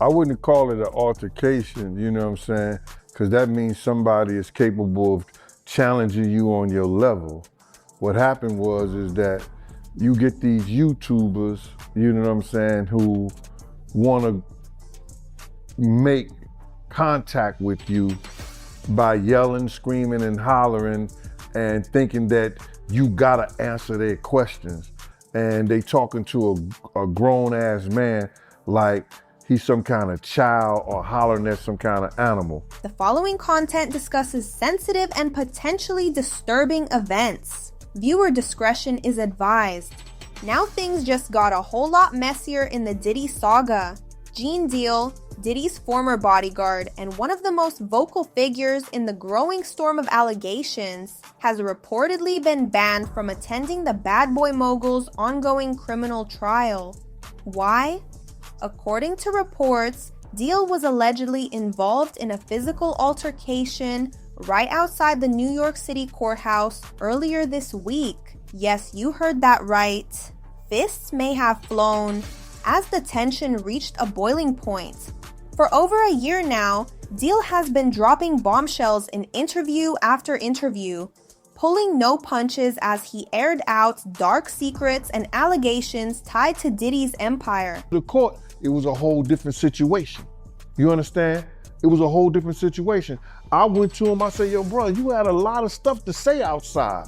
I wouldn't call it an altercation, you know what I'm saying? Because that means somebody is capable of challenging you on your level. What happened is that you get these YouTubers, you know what I'm saying, who want to make contact with you by yelling, screaming, and hollering and thinking that you gotta answer their questions. And they talking to a grown-ass man like he's some kind of child or hollering at some kind of animal. The following content discusses sensitive and potentially disturbing events. Viewer discretion is advised. Now things just got a whole lot messier in the Diddy saga. Gene Deal, Diddy's former bodyguard and one of the most vocal figures in the growing storm of allegations, has reportedly been banned from attending the Bad Boy Mogul's ongoing criminal trial. Why? According to reports, Deal was allegedly involved in a physical altercation right outside the New York City courthouse earlier this week. Yes, you heard that right. Fists may have flown as the tension reached a boiling point. For over a year now, Deal has been dropping bombshells in interview after interview, pulling no punches as he aired out dark secrets and allegations tied to Diddy's empire. The court, it was a whole different situation. You understand? It was a whole different situation. I went to him, I said, yo, bro, you had a lot of stuff to say outside.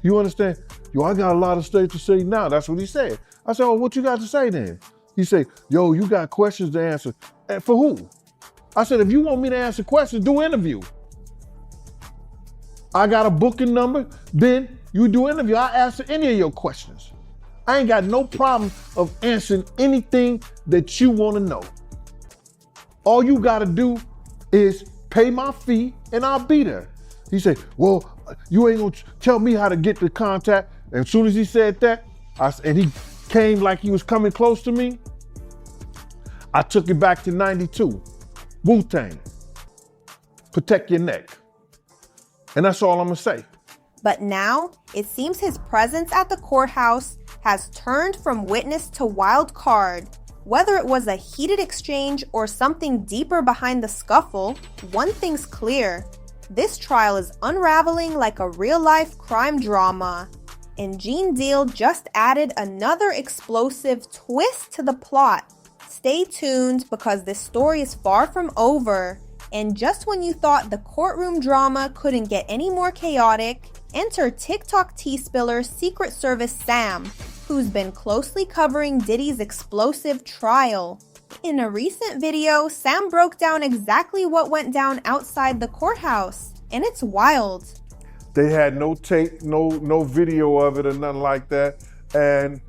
You understand? Yo, I got a lot of stuff to say now. That's what he said. I said, oh, what you got to say then? He said, yo, you got questions to answer. And for who? I said, if you want me to answer questions, do an interview. I got a booking number, then you do an interview. I answer any of your questions. I ain't got no problem of answering anything that you want to know. All you got to do is pay my fee and I'll be there. He said, well, you ain't gonna tell me how to get the contact. And as soon as he said that, and he came like he was coming close to me, I took it back to 92. Wu-Tang. Protect your neck. And that's all I'm gonna say. But now, it seems his presence at the courthouse has turned from witness to wild card. Whether it was a heated exchange or something deeper behind the scuffle, one thing's clear. This trial is unraveling like a real-life crime drama. And Gene Deal just added another explosive twist to the plot. Stay tuned because this story is far from over. And just when you thought the courtroom drama couldn't get any more chaotic, enter TikTok tea spiller Secret Service Sam, who's been closely covering Diddy's explosive trial. In a recent video, Sam broke down exactly what went down outside the courthouse, and it's wild. They had no tape, no video of it or nothing like that, and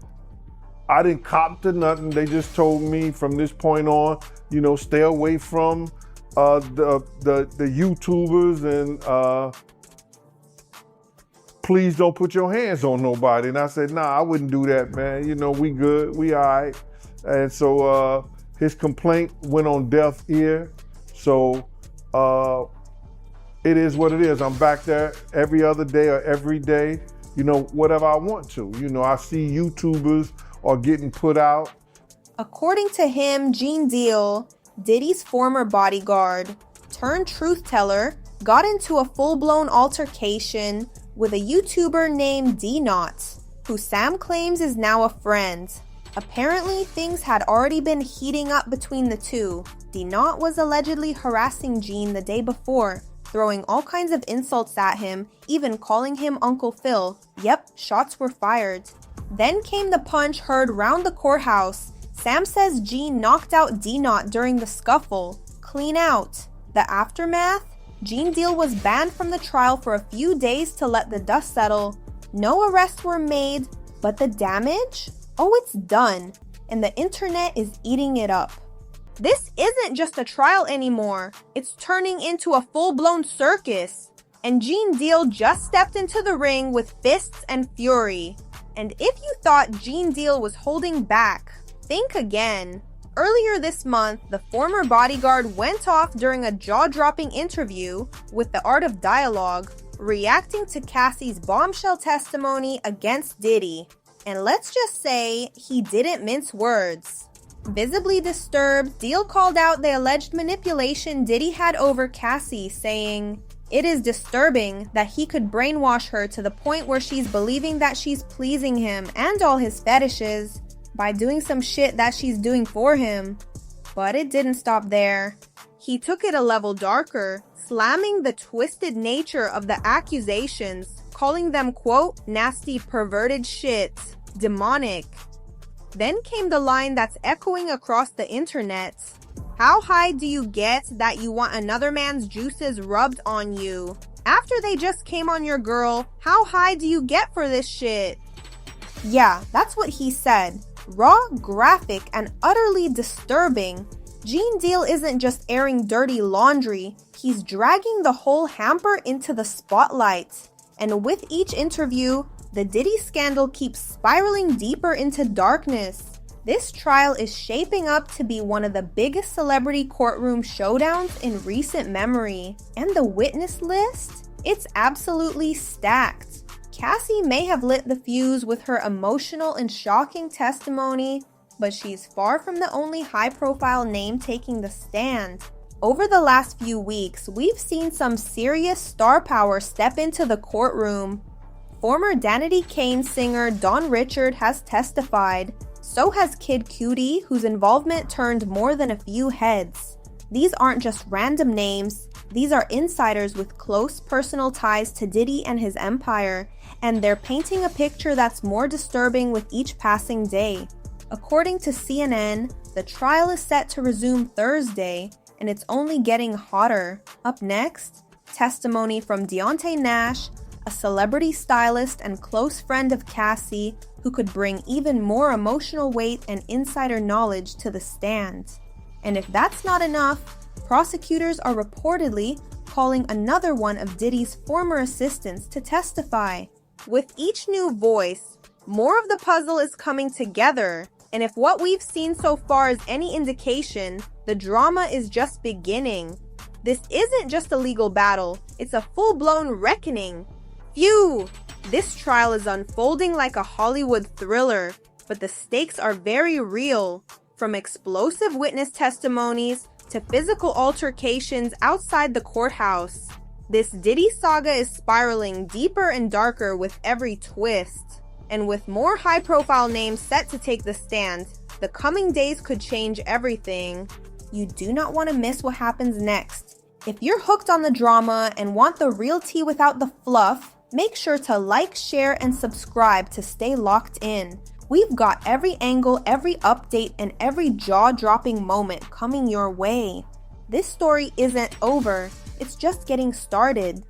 I didn't cop to nothing. They just told me from this point on, you know, stay away from the YouTubers and please don't put your hands on nobody. And I said, nah, I wouldn't do that, man. You know, we good, we all right. And so his complaint went on deaf ear. So it is what it is. I'm back there every other day or every day, you know, whatever I want to. You know, I see YouTubers are getting put out. According to him, Gene Deal, Diddy's former bodyguard turned truth teller, got into a full-blown altercation with a YouTuber named D-Not, who Sam claims is now a friend. Apparently, things had already been heating up between the two. D-Not was allegedly harassing Gene the day before, throwing all kinds of insults at him, even calling him Uncle Phil. Yep, shots were fired. Then came the punch heard round the courthouse. Sam says Gene knocked out D-Not during the scuffle. Clean out. The aftermath? Gene Deal was banned from the trial for a few days to let the dust settle. No arrests were made, but the damage? Oh, it's done, and the internet is eating it up. This isn't just a trial anymore. It's turning into a full-blown circus. And Gene Deal just stepped into the ring with fists and fury. And if you thought Gene Deal was holding back, think again. Earlier this month, the former bodyguard went off during a jaw-dropping interview with The Art of Dialogue, reacting to Cassie's bombshell testimony against Diddy. And let's just say he didn't mince words. Visibly disturbed, Deal called out the alleged manipulation Diddy had over Cassie, saying, "It is disturbing that he could brainwash her to the point where she's believing that she's pleasing him and all his fetishes by doing some shit that she's doing for him." But it didn't stop there. He took it a level darker, slamming the twisted nature of the accusations, calling them, quote, "nasty perverted shit, demonic." Then came the line that's echoing across the internet. "How high do you get that you want another man's juices rubbed on you? After they just came on your girl, how high do you get for this shit?" Yeah, that's what he said. Raw, graphic, and utterly disturbing. Gene Deal isn't just airing dirty laundry, he's dragging the whole hamper into the spotlight. And with each interview, the Diddy scandal keeps spiraling deeper into darkness. This trial is shaping up to be one of the biggest celebrity courtroom showdowns in recent memory. And the witness list? It's absolutely stacked. Cassie may have lit the fuse with her emotional and shocking testimony, but she's far from the only high-profile name taking the stand. Over the last few weeks, we've seen some serious star power step into the courtroom. Former Danity Kane singer Don Richard has testified. So has Kid Cudi, whose involvement turned more than a few heads. These aren't just random names. These are insiders with close personal ties to Diddy and his empire, and they're painting a picture that's more disturbing with each passing day. According to CNN, the trial is set to resume Thursday, and it's only getting hotter. Up next, testimony from Deontay Nash, a celebrity stylist and close friend of Cassie, who could bring even more emotional weight and insider knowledge to the stand. And if that's not enough, prosecutors are reportedly calling another one of Diddy's former assistants to testify. With each new voice, more of the puzzle is coming together. And if what we've seen so far is any indication, the drama is just beginning. This isn't just a legal battle, it's a full-blown reckoning. Phew! This trial is unfolding like a Hollywood thriller, but the stakes are very real. From explosive witness testimonies to physical altercations outside the courthouse. This Diddy saga is spiraling deeper and darker with every twist. And with more high-profile names set to take the stand, the coming days could change everything. You do not want to miss what happens next. If you're hooked on the drama and want the real tea without the fluff, make sure to like, share, and subscribe to stay locked in. We've got every angle, every update, and every jaw-dropping moment coming your way. This story isn't over, it's just getting started.